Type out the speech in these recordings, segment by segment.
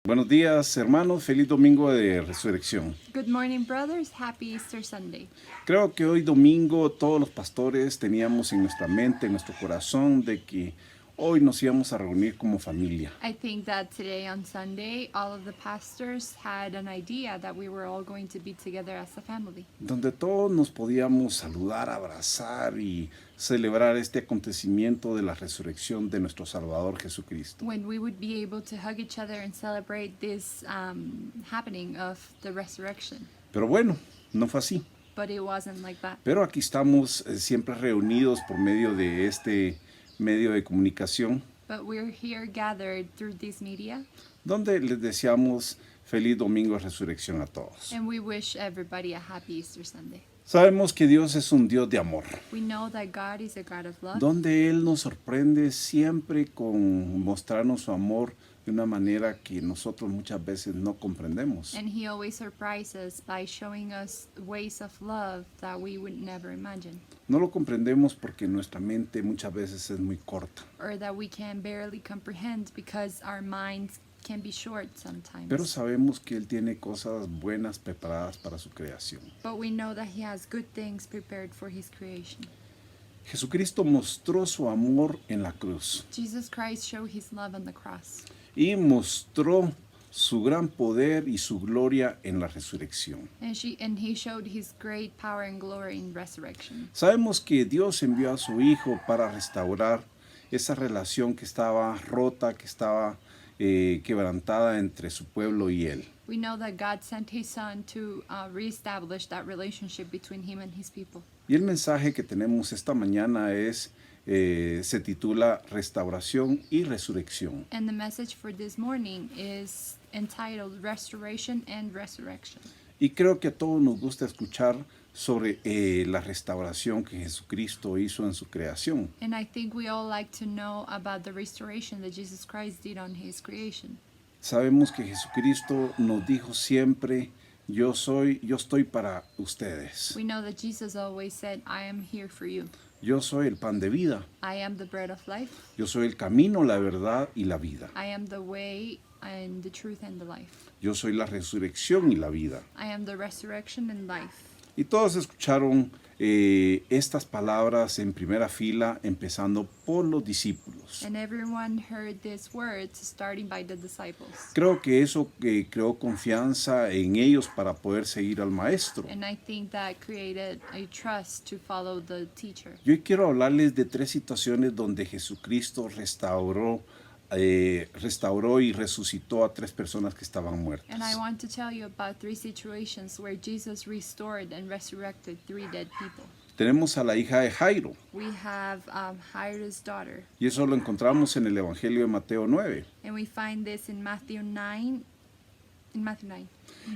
Buenos días, hermanos. Feliz domingo de resurrección. Good morning, brothers. Happy Easter Sunday. Creo que hoy domingo todos los pastores teníamos en nuestra mente, en nuestro corazón, de que hoy nos íbamos a reunir como familia. I think that today on Sunday, all of the pastors had an idea that we were all going to be together as a family, Donde todos nos podíamos saludar, abrazar y celebrar este acontecimiento de la resurrección de nuestro Salvador Jesucristo. when we would be able to hug each other and celebrate this happening of the resurrection. Pero bueno, no fue así. But it wasn't like that. Pero aquí estamos siempre reunidos por medio de este medio de comunicación, But we're here gathered through this media, donde les deseamos feliz domingo de resurrección a todos. and we wish everybody a happy Easter Sunday. Sabemos que Dios es un Dios de amor, We know that God is a God of love, donde Él nos sorprende siempre con mostrarnos su amor de una manera que nosotros muchas veces no comprendemos. and He always surprises us by showing us ways of love that we would never imagine, No lo comprendemos porque nuestra mente muchas veces es muy corta, or that we can barely comprehend because our minds can be short sometimes. pero sabemos que Él tiene cosas buenas preparadas para su creación. But we know that He has good things prepared for His creation. Jesucristo mostró su amor en la cruz Jesus Christ showed His love on the cross, y mostró su gran poder y su gloria en la resurrección. and He showed His great power and glory in resurrection. Sabemos que Dios envió a su Hijo para restaurar esa relación que estaba rota, que estaba quebrantada entre su pueblo y Él. We know that God sent His Son to reestablish that relationship between Him and His people. Y el mensaje que tenemos esta mañana se titula Restauración y Resurrección. And the message for this morning is entitled Restoration and Resurrection. Y creo que a todos nos gusta escuchar sobre la restauración que Jesucristo hizo en su creación. And I think we all like to know about the restoration that Jesus Christ did on His creation. Sabemos que Jesucristo nos dijo siempre, yo estoy para ustedes. We know that Jesus always said, I am here for you. Yo soy el pan de vida. I am the bread of life. Yo soy el camino, la verdad y la vida. I am the way and the truth and the life. Yo soy la resurrección y la vida. I am the resurrection and life. Y todos escucharon estas palabras en primera fila, empezando por los discípulos. And everyone heard these words starting by the disciples. Creo que eso creó confianza en ellos para poder seguir al maestro. And I think that created a trust to follow the teacher. Yo hoy quiero hablarles de 3 situaciones donde Jesucristo restauró y resucitó a 3 personas que estaban And I muertas. want to tell you about 3 situations where Jesus restored and resurrected 3 dead people. Tenemos a la hija de Jairo, We have Jairus' daughter, y eso lo encontramos en el Evangelio de Mateo 9. and we find this in Matthew 9. In Matthew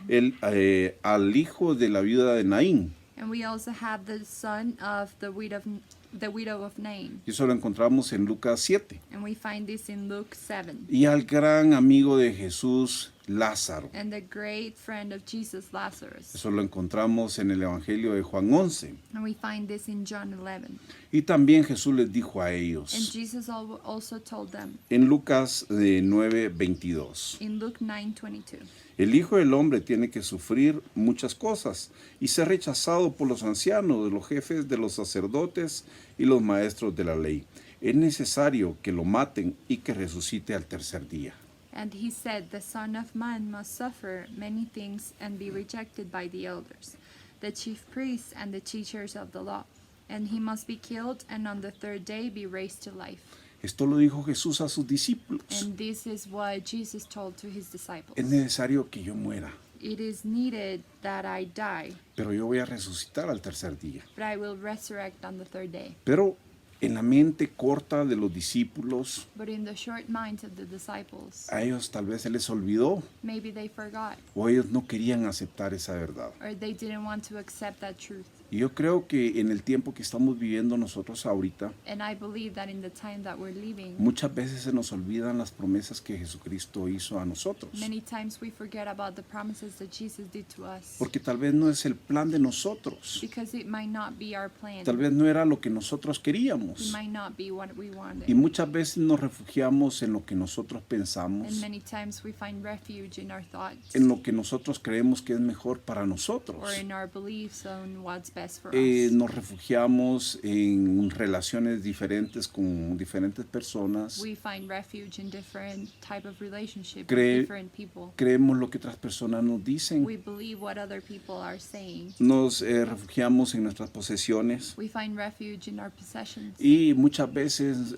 9. Al hijo de la viuda de Naín, And we also have the son of the widow of Nain. y eso lo encontramos en Lucas 7. And we find this in Luke 7. Y al gran amigo de Jesús, Lázaro. And the great friend of Jesus, Lazarus. Eso lo encontramos en el Evangelio de Juan 11. And we find this in John 11. Y también Jesús les dijo a And ellos Jesus also told them en Lucas 9:22. in Luke 9:22. El Hijo del Hombre tiene que sufrir muchas cosas y ser rechazado por los ancianos, los jefes de los sacerdotes y los maestros de la ley. Es necesario que lo maten y que resucite al tercer día. And he said, the Son of Man must suffer many things and be rejected by the elders, the chief priests and the teachers of the law. And he must be killed and on the third day be raised to life. Esto lo dijo Jesús a sus discípulos. And this is what Jesus told to his disciples. Es necesario que yo muera, It is needed that I die, pero yo voy a resucitar al tercer día. but I will resurrect on the third day. Pero en la mente corta de los discípulos, But in the short minds of the disciples, a ellos tal vez se les olvidó maybe they forgot o ellos no querían aceptar esa verdad. or they didn't want to accept that truth. Y yo creo que en el tiempo que estamos viviendo nosotros ahorita, And I believe that in the time that we're living, muchas veces se nos olvidan las promesas que Jesucristo hizo a nosotros. many times we forget about the promises that Jesus did to us. Porque tal vez no es el plan de nosotros. Because it might not be our plan. Tal vez no era lo que nosotros It queríamos. might not be what we wanted. Y muchas veces nos refugiamos en lo que nosotros And pensamos, many times we find refuge in our thoughts en lo que nosotros creemos que es mejor para nosotros. or in our beliefs on what's best for us. Nos refugiamos en relaciones diferentes con diferentes personas. We find refuge in different type of relationship Cre- with different people. Creemos lo que otras personas nos dicen. We believe what other people are saying. Nos refugiamos en nuestras posesiones. We find refuge in our possessions. Y muchas veces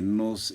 nos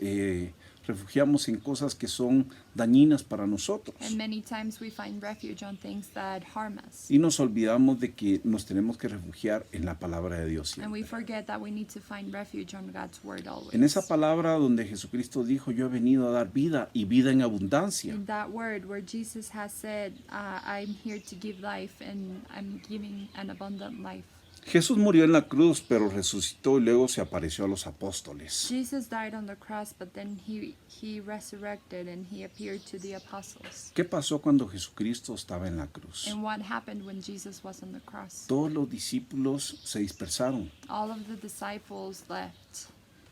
refugiamos en cosas que son dañinas para nosotros. And many times we find refuge on things that harm us. Y nos olvidamos de que nos tenemos que refugiar en la palabra de Dios And we siempre. forget that we need to find refuge on God's word always. En esa palabra donde Jesucristo dijo, yo he venido a dar vida y vida en abundancia. In that word where Jesus has said, I'm here to give life and I'm giving an abundant life. Jesús murió en la cruz, pero resucitó y luego se apareció a los apóstoles. Jesus died on the cross, but then he resurrected and he appeared to the apostles. ¿Qué pasó cuando Jesucristo estaba en la cruz? And what happened when Jesus was on the cross? Todos los discípulos se dispersaron, All of the disciples left.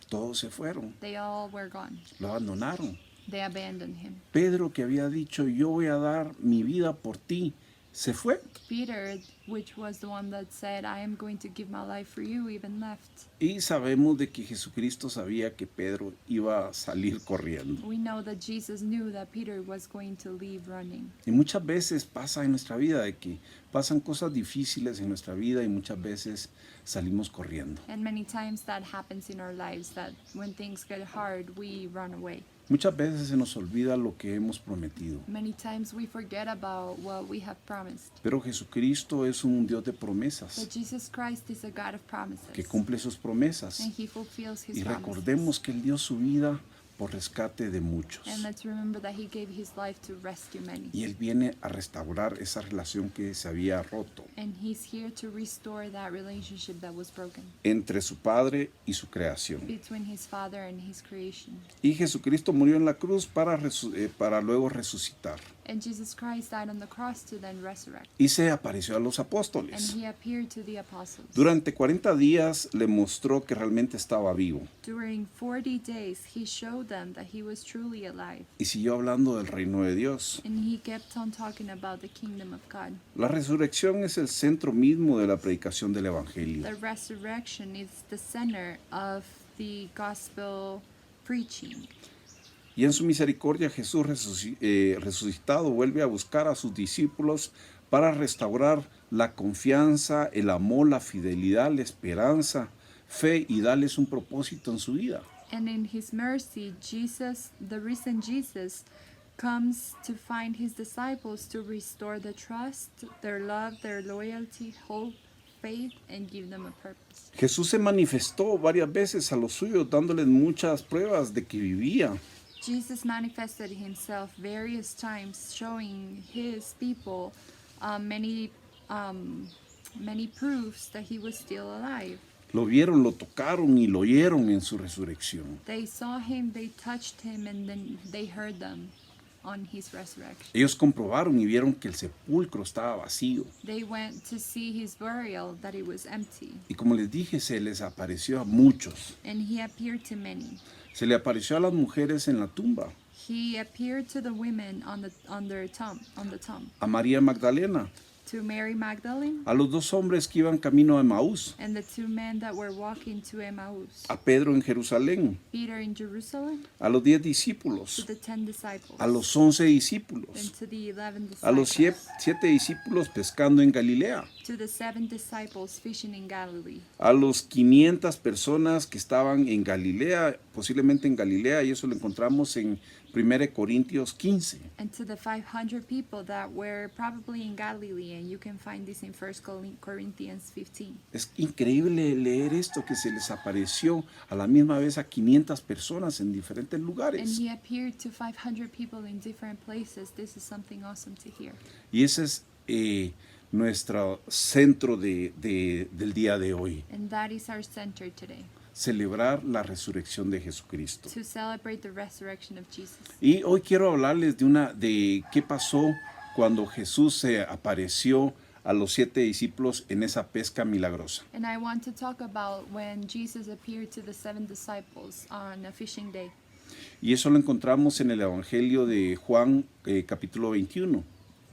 todos se fueron, They all were gone. lo abandonaron. They abandoned him. Pedro, que había dicho, yo voy a dar mi vida por ti, se fue. Peter, which was the one that said, I am going to give my life for you, even left. Y sabemos de que Jesucristo sabía que Pedro iba a salir corriendo. We know that Jesus knew that Peter was going to leave running. Y muchas veces pasa en nuestra vida de que pasan cosas difíciles en nuestra vida y muchas veces salimos corriendo. And many times that happens in our lives, that when things get hard, we run away. Muchas veces se nos olvida lo que hemos prometido. Many times we forget about what we have promised. Pero Jesucristo es un Dios de promesas, But Jesus Christ is a God of promises. que cumple sus promesas. And he fulfills his Y promises. recordemos que Él dio su vida por rescate de muchos. And let's remember that he gave his life to rescue many. Y Él viene a restaurar esa relación que se había roto And he's here to restore that relationship that was broken entre su Padre y su creación. between his Father and his creation. Y Jesucristo murió en la cruz para luego resucitar. And Jesus Christ died on the cross to then resurrect. Y se apareció a los And apóstoles. he appeared to the apostles. Durante 40 días le mostró que realmente estaba vivo. During 40 days, he showed them that he was truly alive. Y siguió hablando del reino de Dios. And he kept on talking about the kingdom of God. La resurrección es el centro mismo de la predicación del Evangelio. The resurrection is the center of the gospel preaching. Y en su misericordia Jesús resucitado vuelve a buscar a sus discípulos para restaurar la confianza, el amor, la fidelidad, la esperanza, fe y darles un propósito en su vida. And in his mercy, the risen Jesus, comes to find his disciples to restore the trust, their love, their loyalty, hope, faith, and give them a purpose. Jesús se manifestó varias veces a los suyos dándoles muchas pruebas de que vivía. Jesus manifested himself various times, showing his people many proofs that he was still alive. Lo vieron, lo tocaron y lo oyeron en su resurrección. They saw him, they touched him, and then they heard them on his resurrection. Ellos comprobaron y vieron que el sepulcro estaba vacío. They went to see his burial, that it was empty. Y como les dije, se les apareció a muchos. And he appeared to many. Se le apareció a las mujeres en la tumba, He appeared to the women on the tomb, a María Magdalena, to Mary Magdalene, a los dos hombres que iban camino a Emaús, and the two men that were walking to Emmaus. a Pedro en Jerusalén, Peter in Jerusalem, a los 10 to discípulos, the 10 disciples, a los 11 discípulos, and to the 11 a los disciples, 7 discípulos pescando en Galilea, to the 7 disciples fishing in Galilee, a los 500 personas que estaban en Galilea, posiblemente en Galilea, y eso lo encontramos en 1 Corintios 15. and to the 500 people that were probably in Galilee, and you can find this in 1 Corinthians 15. Es increíble leer esto, que se les apareció a la misma vez a 500 personas en diferentes And lugares. he appeared to 500 people in different places. This is something awesome to hear. Y esa es nuestro centro del día de hoy. And that is our center today, Celebrar la resurrección de Jesucristo. to celebrate the resurrection of Jesus. Y hoy quiero hablarles de qué pasó cuando Jesús se apareció a los 7 discípulos en esa pesca milagrosa. And I want to talk about when Jesus appeared to the 7 disciples on a fishing day. Y eso lo encontramos en el Evangelio de Juan, capítulo 21.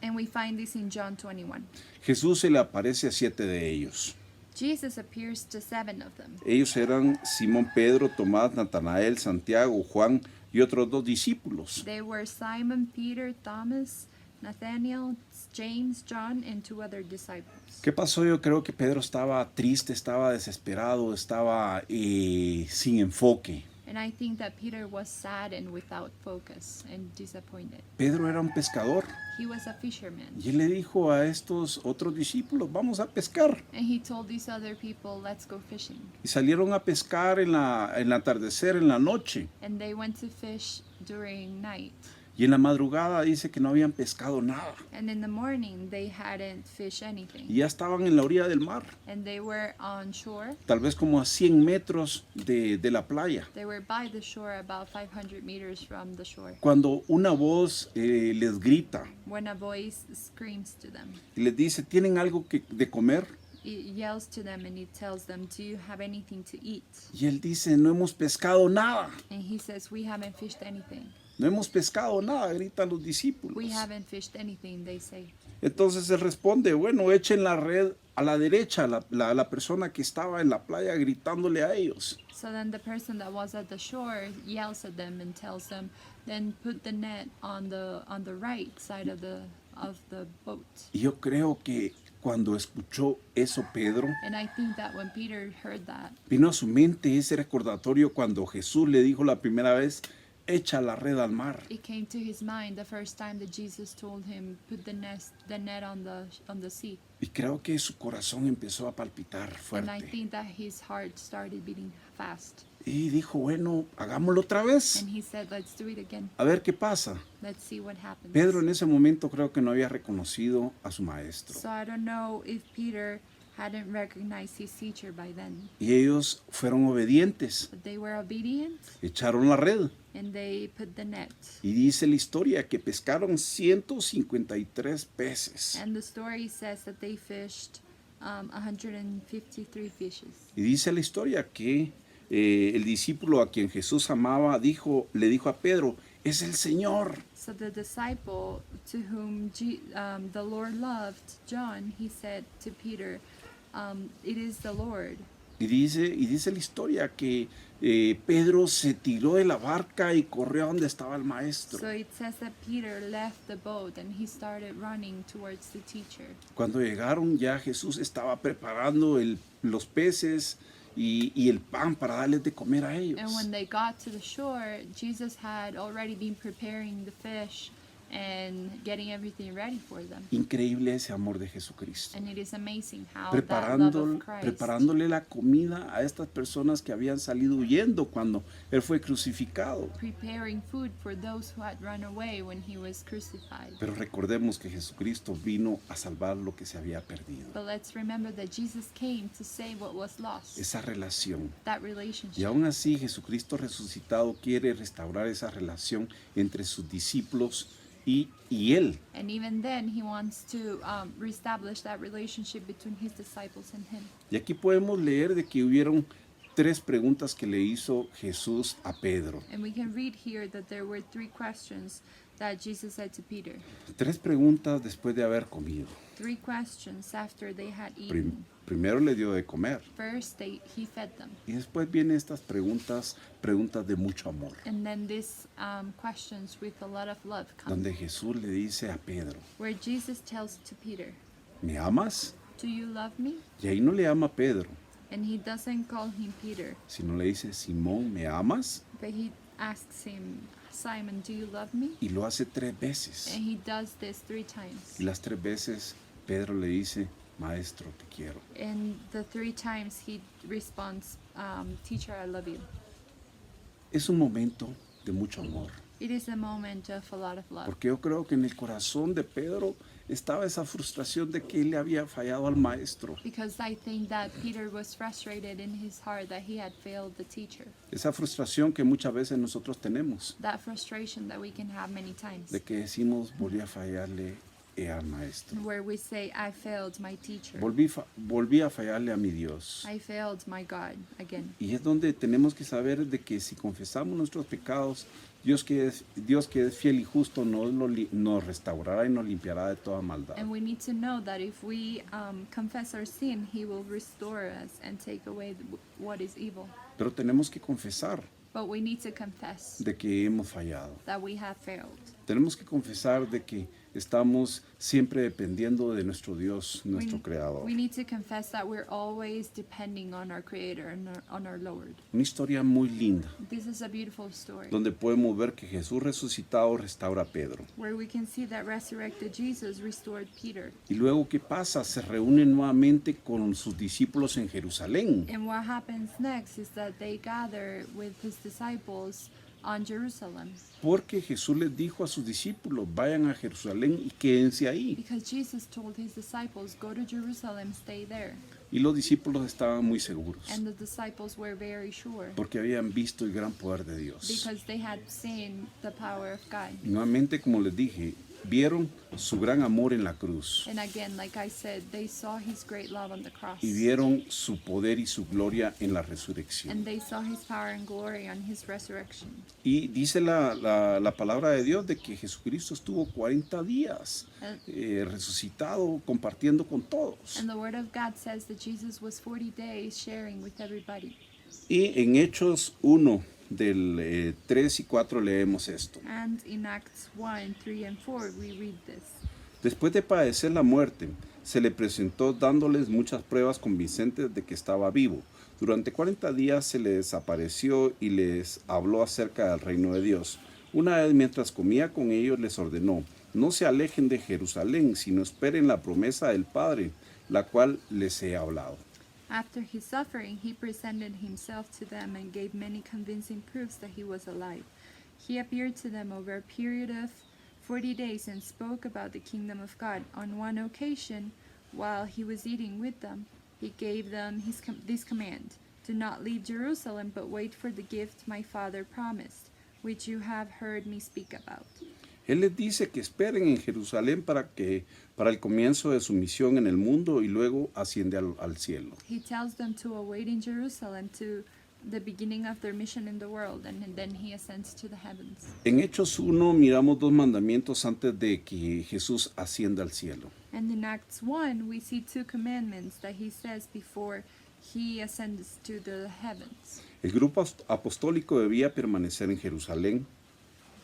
And we find this in John 21. Jesús se le aparece a 7 de ellos. Jesus appears to 7 of them. Ellos eran Simón Pedro, Tomás, Natanael, Santiago, Juan y otros 2 discípulos. They were Simon, Peter, Thomas, Nathaniel, James, John, and 2 other disciples. ¿Qué pasó? Yo creo que Pedro estaba triste, estaba desesperado, estaba sin enfoque. And I think that Peter was sad and without focus and disappointed. Pedro era un pescador He was a fisherman. y él le dijo a estos otros discípulos, vamos a pescar. And he told these other people, let's go fishing. Y salieron a pescar en el atardecer, en la noche. And they went to fish during night. Y en la madrugada dice que no habían pescado nada. And in the morning, they hadn't fished anything. Y ya estaban en la orilla del mar, And they were on shore. tal vez como a 100 metros de la playa. They were by the shore, about 500 meters from the shore, Cuando una voz les grita when a voice screams to them. y les dice, ¿tienen algo de comer? It yells to them and it tells them, do you have anything to eat? Y él dice, no hemos pescado nada. And he says, we haven't fished anything. No hemos pescado nada, gritan los discípulos. We haven't fished anything, they say. Entonces él responde, bueno, echen la red a la derecha, la persona que estaba en la playa gritándole a ellos. So then the person that was at the shore yells at them and tells them, then put the net on the right side of the boat. Y yo creo que cuando escuchó eso Pedro, And I think that when Peter heard that, vino a su mente ese recordatorio cuando Jesús le dijo la primera vez, echa la red al mar. it came to his mind the first time that Jesus told him, put the net on the sea. Y creo que su corazón empezó a palpitar And I fuerte. think that his heart started beating fast. Y dijo, bueno, hagámoslo otra vez. And he said, let's do it again. A ver qué pasa. Let's see what happens. Pedro en ese momento creo que no había reconocido a su maestro. So I don't know if Peter hadn't recognized his teacher by then. Y ellos fueron obedientes, But they were obedient echaron la red. and they put the net. Y dice la historia que pescaron 153 peces. And the story says that they fished 153 fishes. Y dice la historia que el discípulo a quien Jesús amaba le dijo a Pedro, es el Señor. So the disciple to whom the Lord loved, John, he said to Peter, it is the Lord. Y dice la historia que Pedro se tiró de la barca y corrió a donde estaba el maestro. So it says that Peter left the boat and he started running towards the teacher. Cuando llegaron ya Jesús estaba preparando los peces y el pan para darles de comer a ellos. And when they got to the shore, Jesus had already been preparing the fish and getting everything ready for them. Increíble ese amor de Jesucristo. And it is amazing how that love of Christ, Preparándole la comida a estas personas que habían salido huyendo cuando Él fue crucificado. preparing food for those who had run away when he was crucified. Pero recordemos que Jesucristo vino a salvar lo que se había perdido. But let's remember that Jesus came to save what was lost, Esa relación. that Y relationship. aún así Jesucristo resucitado quiere restaurar esa relación entre sus discípulos y Él. And even then, he wants to reestablish that relationship between his disciples and him. Y aquí podemos leer de que hubieron 3 preguntas que le hizo Jesús a Pedro. And we can read here that there were 3 questions that Jesus said to Peter. 3 preguntas después de haber comido. 3 questions after they had eaten. Primero le dio de comer. First, he fed them. Y después vienen estas preguntas de mucho amor. And then these questions with a lot of love come. Donde Jesús le dice a Pedro, Where Jesus tells to Peter, ¿me amas? do you love me? Y ahí no le ama a Pedro, And he doesn't call him Peter, sino le dice, Simón, ¿me amas? but he asks him, Simon, do you love me? Y lo hace 3 veces. And he does this 3 times. Y las 3 veces Pedro le dice, Maestro, te quiero. And the 3 times he responds, Teacher, I love you. Es un momento de mucho amor. It is a moment of a lot of love. Porque yo creo que en el corazón de Pedro estaba esa frustración de que él le había fallado al maestro. Because I think that Peter was frustrated in his heart that he had failed the teacher. Esa frustración que muchas veces nosotros tenemos, That frustration that we can have many times. de que decimos, volví a fallarle al maestro. Where we say, I failed my teacher. Volví a fallarle a mi Dios. I failed my God again. Y es donde tenemos que saber de que si confesamos nuestros pecados, Dios que es fiel y justo nos restaurará y nos limpiará de toda maldad. And we need to know that if we confess our sin, He will restore us and take away what is evil. Pero tenemos que confesar But we need to confess de que hemos fallado. that we have failed. Tenemos que confesar de que estamos siempre dependiendo de nuestro Dios, We, nuestro Creador. we need to confess that we're always depending on our Creator and on our Lord. Una historia muy linda, This is a beautiful story donde podemos ver que Jesús resucitado restaura a Pedro. where we can see that resurrected Jesus restored Peter. Y luego, ¿qué pasa? Se reúne nuevamente con sus discípulos en Jerusalén. And what happens next is that they gather with His disciples on Jerusalem. Porque Jesús les dijo a sus discípulos, vayan a Jerusalén y quédense ahí. Because Jesus told His disciples, go to Jerusalem, stay there. Y los discípulos estaban muy seguros, And the disciples were very sure porque habían visto el gran poder de Dios. because they had seen the power of God. Y nuevamente, como les dije, vieron su gran amor en la cruz And again, like I said, they saw His great love on the cross. y vieron su poder y su gloria en la resurrección. And they saw His power and glory on His resurrection. Y dice la palabra de Dios de que Jesucristo estuvo 40 días resucitado, compartiendo con todos. And the Word of God says that Jesus was 40 days sharing with everybody. Y en Hechos 1, del 3 y 4 leemos esto. And in Acts 1, 3, and 4, we read this. Después de padecer la muerte, se le presentó dándoles muchas pruebas convincentes de que estaba vivo. Durante 40 días se le desapareció y les habló acerca del reino de Dios. Una vez mientras comía con ellos les ordenó, no se alejen de Jerusalén, sino esperen la promesa del Padre, la cual les he hablado. After his suffering, he presented himself to them and gave many convincing proofs that he was alive. He appeared to them over a period of 40 days and spoke about the kingdom of God. On one occasion, while he was eating with them, he gave them this command: do not leave Jerusalem, but wait for the gift my Father promised, which you have heard me speak about. Él les dice que esperen en Jerusalén para el comienzo de su misión en el mundo y luego asciende al cielo. He tells them to await in Jerusalem to the beginning of their mission in the world, and then he ascends to the heavens. En Hechos 1 miramos dos mandamientos antes de que Jesús ascienda al cielo. And in Acts 1, we see two commandments that he says before he ascends to the heavens. El grupo apostólico debía permanecer en Jerusalén.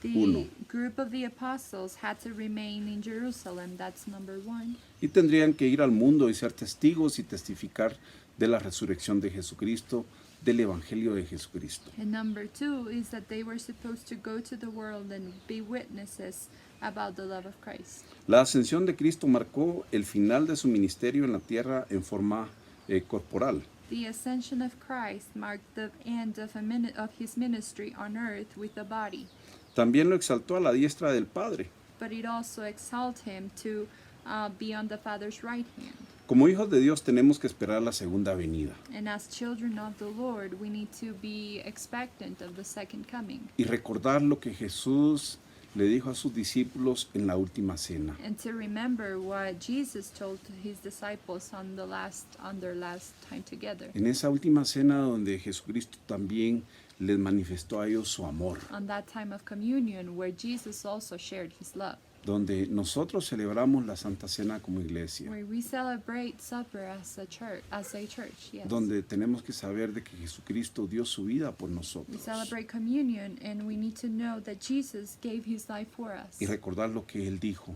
The Uno. group of the apostles had to remain in Jerusalem. That's number 1. Y tendrían que ir al mundo y ser testigos y testificar de la resurrección de Jesucristo, del Evangelio de Jesucristo. And number 2 is that they were supposed to go to the world and be witnesses about the love of Christ. La ascensión de Cristo marcó el final de su ministerio en la tierra en forma corporal. The ascension of Christ marked the end of his ministry on earth with a body. También lo exaltó a la diestra del Padre. But it also exalted him to be on the Father's right hand. Como hijos de Dios tenemos que esperar la segunda venida And as children of the Lord, we need to be expectant of the second coming y recordar lo que Jesús le dijo a sus discípulos en la última cena. and to remember what Jesus told to his disciples on their last time together. En esa última cena donde Jesucristo también les manifestó a ellos su amor, On that time of communion where Jesus also shared his love, donde nosotros celebramos la Santa Cena como iglesia, where we celebrate supper as a church, yes. donde tenemos que saber de que Jesucristo dio su vida por We nosotros celebrate communion and we need to know that Jesus gave his life for us y recordar lo que Él dijo.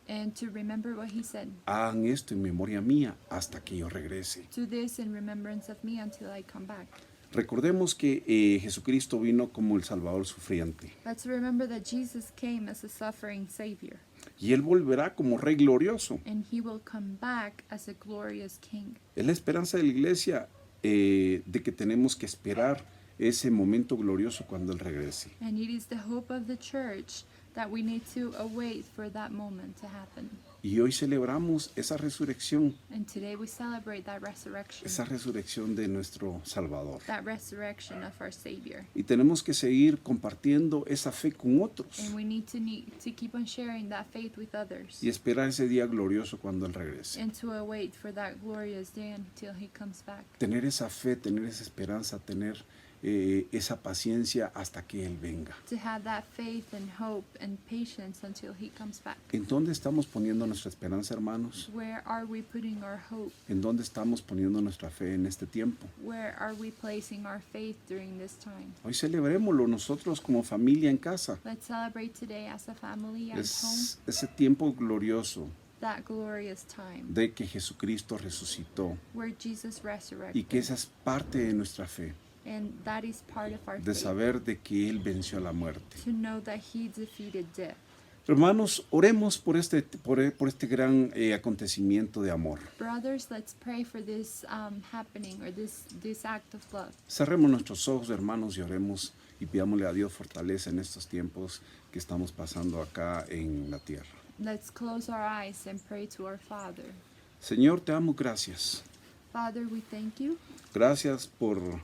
and to remember what he said. Hagan esto en memoria mía hasta que yo regrese. Do this in remembrance of me until I come back. Recordemos que Jesucristo vino como el Salvador sufriente Let's remember that Jesus came as a suffering Savior, y Él volverá como Rey glorioso. and he will come back as a glorious King. Es la esperanza de la iglesia de que tenemos que esperar ese momento glorioso cuando Él regrese. And it is the hope of the church that we need to await for that moment to happen. Y hoy celebramos esa resurrección, And today we celebrate that resurrection. esa resurrección de nuestro Salvador. That resurrection of our Savior. Y tenemos que seguir compartiendo esa fe con otros And we need to keep on sharing that faith with others. y esperar ese día glorioso cuando Él regrese. And to await for that glorious day until He comes back. Tener esa fe, tener esa esperanza, tener esa paciencia hasta que Él venga. To have that faith and hope and patience until He comes back. ¿En dónde estamos poniendo nuestra esperanza, hermanos? Where are we putting our hope? ¿En dónde estamos poniendo nuestra fe en este tiempo? Where are we placing our faith during this time? Hoy celebrémoslo nosotros como familia en casa. Let's celebrate today as a family at home Es ese tiempo glorioso that glorious time de que Jesucristo resucitó where Jesus y resurrected. que esa es parte de nuestra fe, And that is part of our de faith. saber de que Él venció a la muerte. To know that He defeated death. Hermanos, oremos por este gran acontecimiento de amor. Brothers, let's pray for this happening or this act of love. Cerremos nuestros ojos, hermanos, y oremos y pidámosle a Dios fortaleza en estos tiempos que estamos pasando acá en la tierra. Let's close our eyes and pray to our Father. Señor, te damos gracias. Father, we thank you. Gracias por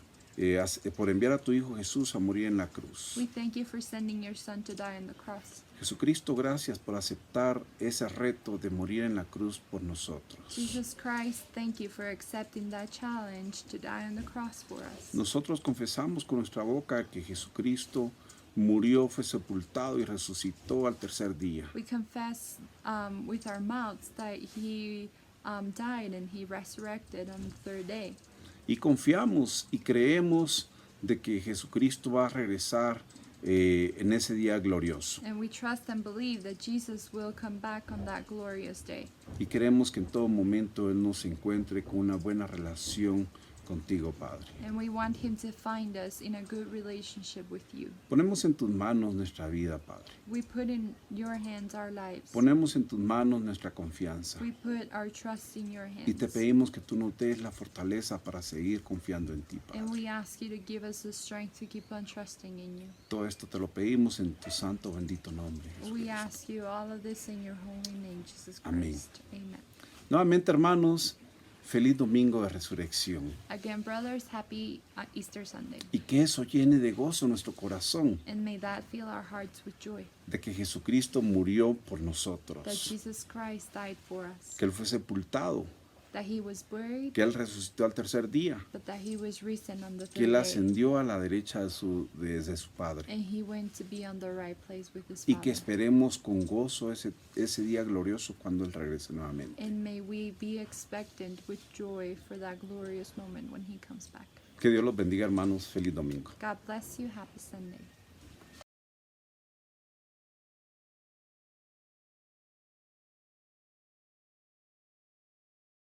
enviar a tu Hijo Jesús a morir en la cruz. We thank you for sending your Son to die on the cross. Jesucristo, gracias por aceptar ese reto de morir en la cruz por nosotros. Jesus Christ, thank you for accepting that challenge to die on the cross for us. Nosotros confesamos con nuestra boca que Jesucristo murió, fue sepultado y resucitó al tercer día. We confess with our mouths that He died and He resurrected on the third day. Y confiamos y creemos de que Jesucristo va a regresar en ese día glorioso. And we trust and believe that Jesus will come back on that glorious day. Y queremos que en todo momento Él nos encuentre con una buena relación contigo, Padre. And we want Him to find us in a good relationship with you. Ponemos en tus manos nuestra vida, Padre. We put in your hands our lives. Ponemos en tus manos nuestra confianza. We put our trust in your Y te hands. pedimos que tú nos des la fortaleza para seguir confiando en ti, And Padre. we ask you to give us the strength to keep on trusting in you. Todo esto te lo pedimos en tu santo bendito nombre, We Jesucristo. ask you all of this in your holy name, Jesus Amén. Christ. Amen. Nuevamente, hermanos, feliz domingo de resurrección. Again, brothers, happy Easter Sunday. Y que eso llene de gozo nuestro corazón, And may that fill our hearts with joy. de que Jesucristo murió por That nosotros, Jesus Christ died for us. que Él fue sepultado, That He was buried. que Él resucitó al tercer día, But that He was risen on the que Él third day. ascendió a la derecha desde su Padre. And He went to be on the right place with His Y que Father. esperemos con gozo ese día glorioso cuando Él regrese nuevamente. And may we be expectant with joy for that glorious moment when He comes back. Que Dios los bendiga, hermanos. Feliz domingo. God bless you. Happy Sunday.